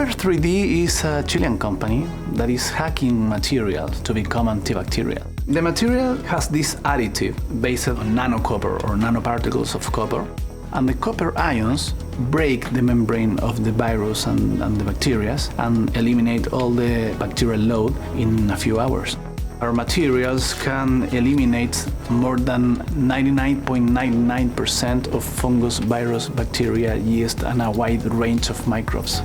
Cover 3D is a Chilean company that is hacking materials to become antibacterial. The material has this additive based on nanocopper or nanoparticles of copper, and the copper ions break the membrane of the virus and the bacteria and eliminate all the bacterial load in a few hours. Our materials can eliminate more than 99.99% of fungus, virus, bacteria, yeast, and a wide range of microbes.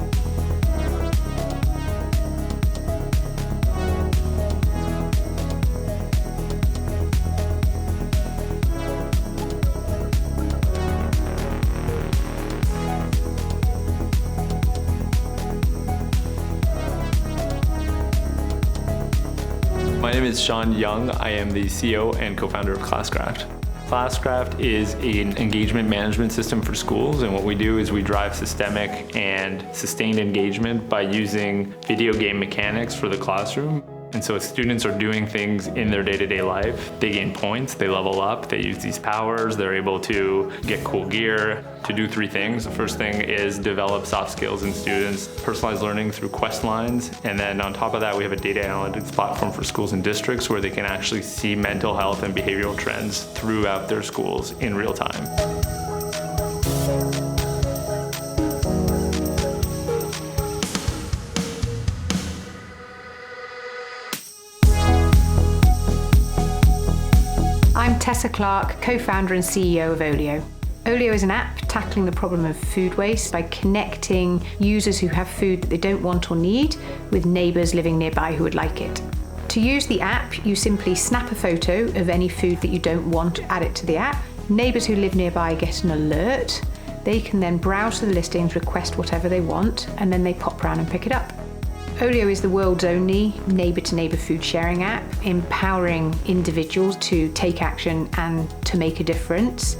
My name is Sean Young. I am the CEO and co-founder of Classcraft. Classcraft is an engagement management system for schools, and what we do is we drive systemic and sustained engagement by using video game mechanics for the classroom. And so as students are doing things in their day-to-day life, they gain points, they level up, they use these powers, they're able to get cool gear, to do three things. The first thing is develop soft skills in students, personalized learning through quest lines, and then on top of that we have a data analytics platform for schools and districts where they can actually see mental health and behavioral trends throughout their schools in real time. I'm Tessa Clark, co-founder and CEO of OLIO. OLIO is an app tackling the problem of food waste by connecting users who have food that they don't want or need with neighbours living nearby who would like it. To use the app, you simply snap a photo of any food that you don't want, add it to the app. Neighbours who live nearby get an alert. They can then browse the listings, request whatever they want, and then they pop round and pick it up. OLIO is the world's only neighbour-to-neighbour food sharing app, empowering individuals to take action and to make a difference.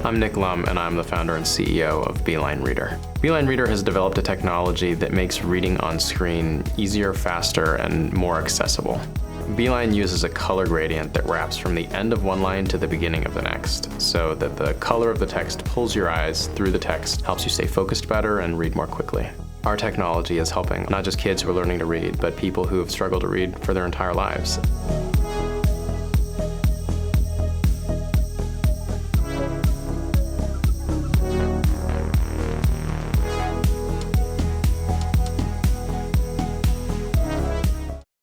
I'm Nicola, and I'm the founder and CEO of Beeline Reader. Beeline Reader has developed a technology that makes reading on screen easier, faster, and more accessible. Beeline uses a color gradient that wraps from the end of one line to the beginning of the next, so that the color of the text pulls your eyes through the text, helps you stay focused better and read more quickly. Our technology is helping not just kids who are learning to read, but people who have struggled to read for their entire lives.